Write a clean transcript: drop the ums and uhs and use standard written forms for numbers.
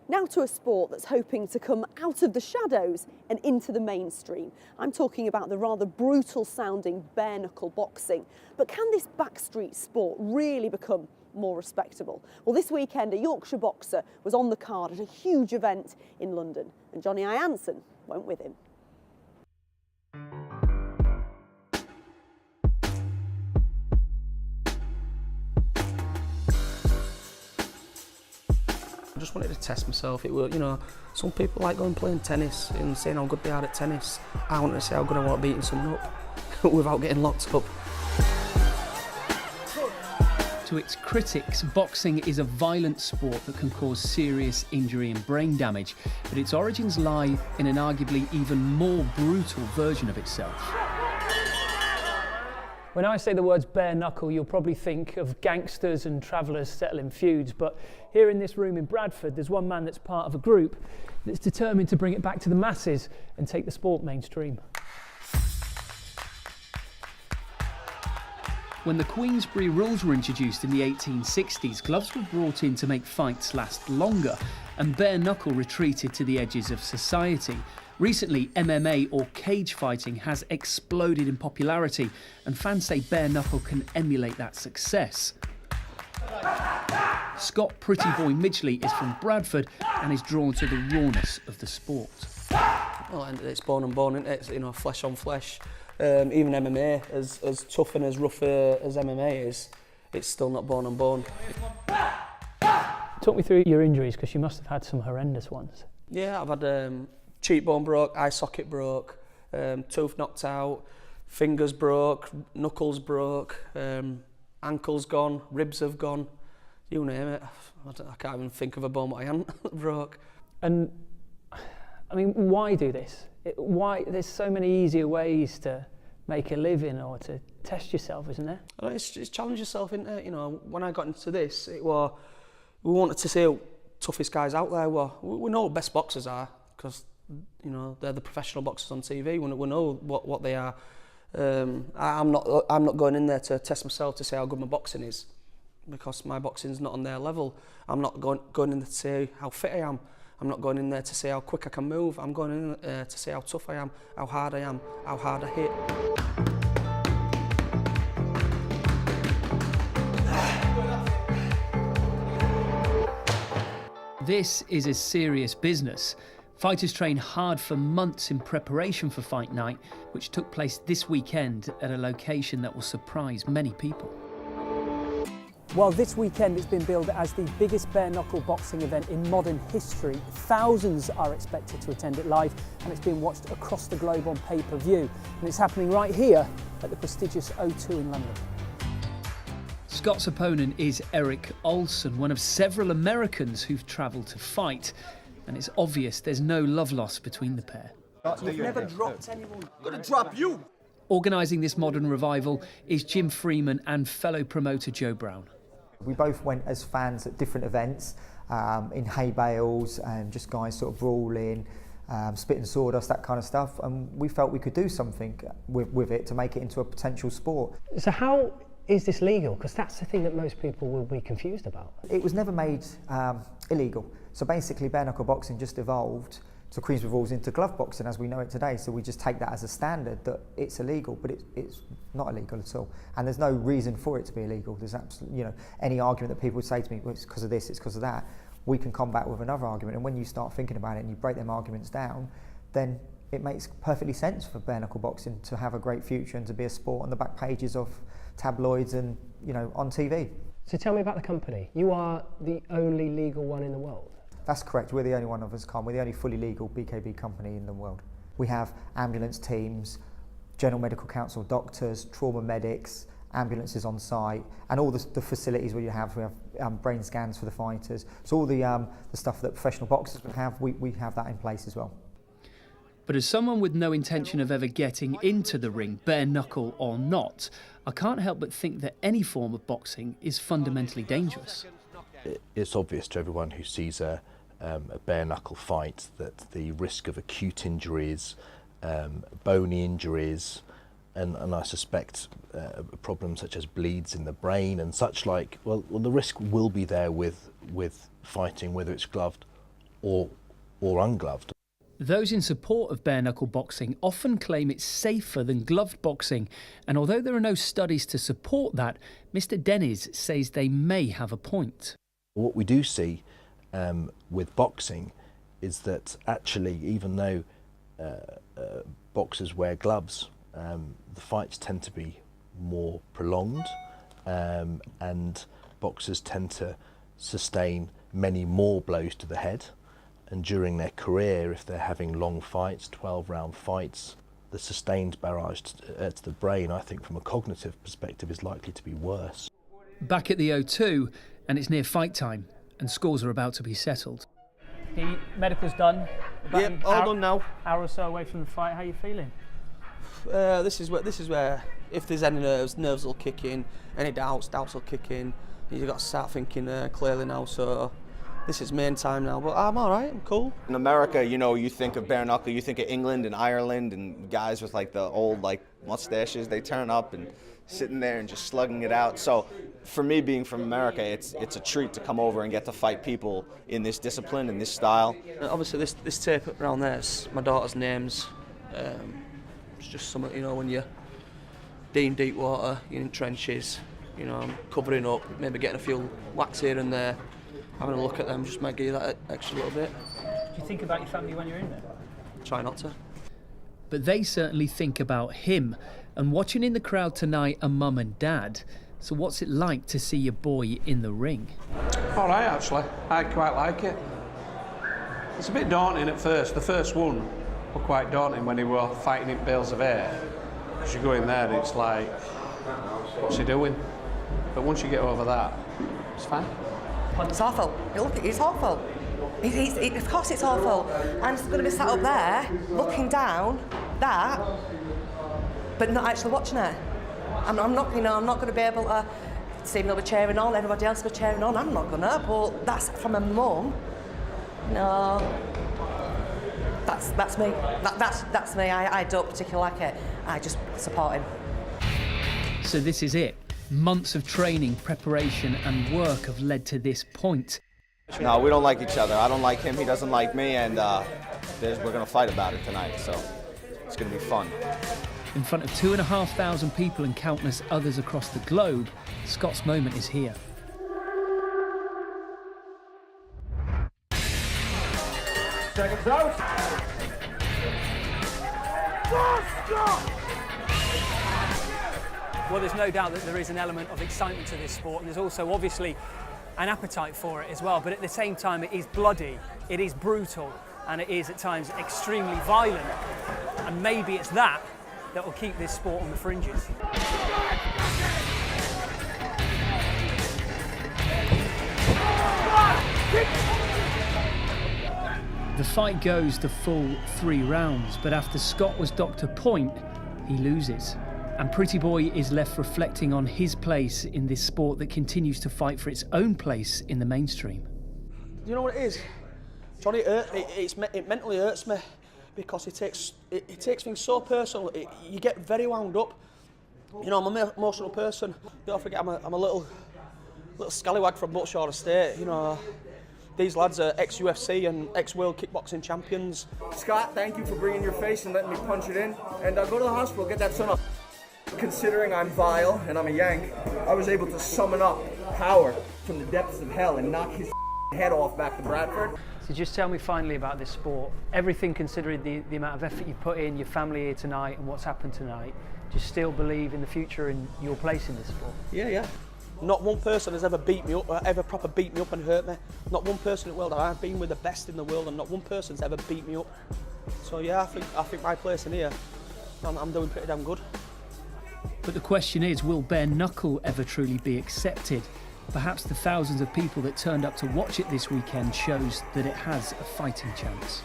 Now to a sport that's hoping to come out of the shadows and into the mainstream. I'm talking about the rather brutal sounding bare knuckle boxing. But can this backstreet sport really become more respectable? Well, this weekend a Yorkshire boxer was on the card at a huge event in London, and Johnny Ianson went with him. I just wanted to test myself. It was, you know, some people like going playing tennis and saying how good they are at tennis. I wanted to say how good I was at beating someone up without getting locked up. To its critics, boxing is a violent sport that can cause serious injury and brain damage, but its origins lie in an arguably even more brutal version of itself. When I say the words bare knuckle, you'll probably think of gangsters and travellers settling feuds, but here in this room in Bradford, there's one man that's part of a group that's determined to bring it back to the masses and take the sport mainstream. When the Queensberry rules were introduced in the 1860s, gloves were brought in to make fights last longer, and bare knuckle retreated to the edges of society. Recently, MMA or cage fighting has exploded in popularity, and fans say bare knuckle can emulate that success. Scott Pretty Boy Midgley is from Bradford and is drawn to the rawness of the sport. Well, it's bone and bone, isn't it? It's, you know, flesh on flesh. Even MMA, as tough and as rough as MMA is, it's still not bone on bone. Talk me through your injuries, because you must have had some horrendous ones. Yeah, I've had cheekbone broke, eye socket broke, tooth knocked out, fingers broke, knuckles broke, ankles gone, ribs have gone, you name it. I can't even think of a bone that I haven't broke. And, I mean, why do this? Why? There's so many easier ways to make a living or to test yourself, isn't there? Well, it's challenge yourself, isn't it? You know, when I got into this, we wanted to see how toughest guys out there were. We know what best boxers are, because you know they're the professional boxers on TV. We know what they are. I'm not going in there to test myself to say how good my boxing is, because my boxing's not on their level. I'm not going in there to say how fit I am. I'm not going in there to say how quick I can move. I'm going in there to say how tough I am, how hard I am, how hard I hit. This is a serious business. Fighters train hard for months in preparation for fight night, which took place this weekend at a location that will surprise many people. Well, this weekend it's been billed as the biggest bare knuckle boxing event in modern history. Thousands are expected to attend it live, and it's being watched across the globe on pay-per-view. And it's happening right here at the prestigious O2 in London. Scott's opponent is Eric Olsen, one of several Americans who've travelled to fight. And it's obvious there's no love lost between the pair. You've never dropped anyone. I'm gonna drop you! Organising this modern revival is Jim Freeman and fellow promoter Joe Brown. We both went as fans at different events, in hay bales and just guys sort of brawling, spitting sawdust, that kind of stuff, and we felt we could do something with it to make it into a potential sport. So how is this legal? Because that's the thing that most people will be confused about. It was never made illegal. So basically bare knuckle boxing just evolved to Queensberry rules into glove boxing as we know it today. So we just take that as a standard that it's illegal, but it's not illegal at all. And there's no reason for it to be illegal. There's absolutely, you know, any argument that people would say to me, well, it's because of this, it's because of that, we can combat with another argument. And when you start thinking about it and you break them arguments down, then it makes perfectly sense for bare knuckle boxing to have a great future and to be a sport on the back pages of tabloids and, you know, on TV. So tell me about the company. You are the only legal one in the world. That's correct. We're the only one of us, We're the only fully legal BKB company in the world. We have ambulance teams, General Medical Council doctors, trauma medics, ambulances on site, and all the facilities where we have brain scans for the fighters. So all the stuff that professional boxers would have, we have that in place as well. But as someone with no intention of ever getting into the ring, bare knuckle or not, I can't help but think that any form of boxing is fundamentally dangerous. It's obvious to everyone who sees a bare knuckle fight that the risk of acute injuries, bony injuries, and I suspect problems such as bleeds in the brain and such like, well the risk will be there with fighting, whether it's gloved or ungloved. Those in support of bare-knuckle boxing often claim it's safer than gloved boxing, and although there are no studies to support that, Mr Dennis says they may have a point. What we do see with boxing is that actually, even though boxers wear gloves, the fights tend to be more prolonged, and boxers tend to sustain many more blows to the head. And during their career, if they're having long fights, 12-round fights, the sustained barrage to the brain, I think from a cognitive perspective, is likely to be worse. Back at the O2, and it's near fight time, and scores are about to be settled. The medical's done. Yep, all done now. Hour or so away from the fight. How are you feeling? This is where if there's any nerves will kick in. Any doubts will kick in. You've got to start thinking clearly now. So this is main time now, but I'm all right. I'm cool. In America, you know, you think of bare knuckle, you think of England and Ireland and guys with like the old mustaches. They turn up and sitting there and just slugging it out. So for me, being from America, it's a treat to come over and get to fight people in this discipline, in this style. Obviously, this tape around there is my daughter's names. It's just something, you know, when you're in deep water, you're in trenches, you know, covering up, maybe getting a few whacks here and there. Having a look at them just might give you that extra little bit. Do you think about your family when you're in there? Try not to. But they certainly think about him. And watching in the crowd tonight are mum and dad. So what's it like to see your boy in the ring? All right, actually. I quite like it. It's a bit daunting at first. The first one were quite daunting when he were fighting in bales of air. As you go in there, it's like, what's he doing? But once you get over that, it's fine. It's awful. Look, it's awful. Of course it's awful. And it's going to be sat up there, looking down, but not actually watching it. I'm not going to be able to see me cheering on, everybody else will be cheering on. I'm not going to, but that's from a mum. No, that's me. That's me. I don't particularly like it. I just support him. So this is it. Months of training, preparation and work have led to this point. No, we don't like each other. I don't like him, he doesn't like me, and we're going to fight about it tonight, so it's going to be fun. In front of 2,500 people and countless others across the globe, Scott's moment is here. Seconds out. Well, there's no doubt that there is an element of excitement to this sport, and there's also obviously an appetite for it as well, but at the same time it is bloody, it is brutal, and it is at times extremely violent, and maybe it's that will keep this sport on the fringes. The fight goes the full 3 rounds, but after Scott was docked a point, he loses. And Pretty Boy is left reflecting on his place in this sport that continues to fight for its own place in the mainstream. You know what it is, Johnny? It mentally hurts me because it takes things so personal. You get very wound up. You know, I'm an emotional person. Don't forget, I'm a little scallywag from Buckshore Estate. You know, these lads are ex-UFC and ex-world kickboxing champions. Scott, thank you for bringing your face and letting me punch it in. And go to the hospital, get that son up. Considering I'm vile and I'm a Yank, I was able to summon up power from the depths of hell and knock his head off back to Bradford. So just tell me finally about this sport. Everything considering the amount of effort you put in, your family here tonight and what's happened tonight, do you still believe in the future and your place in this sport? Yeah. Not one person has ever beat me up, or ever proper beat me up and hurt me. Not one person in the world. I've been with the best in the world and not one person's ever beat me up. So yeah, I think my place in here, I'm doing pretty damn good. But the question is, will bare knuckle ever truly be accepted? Perhaps the thousands of people that turned up to watch it this weekend shows that it has a fighting chance.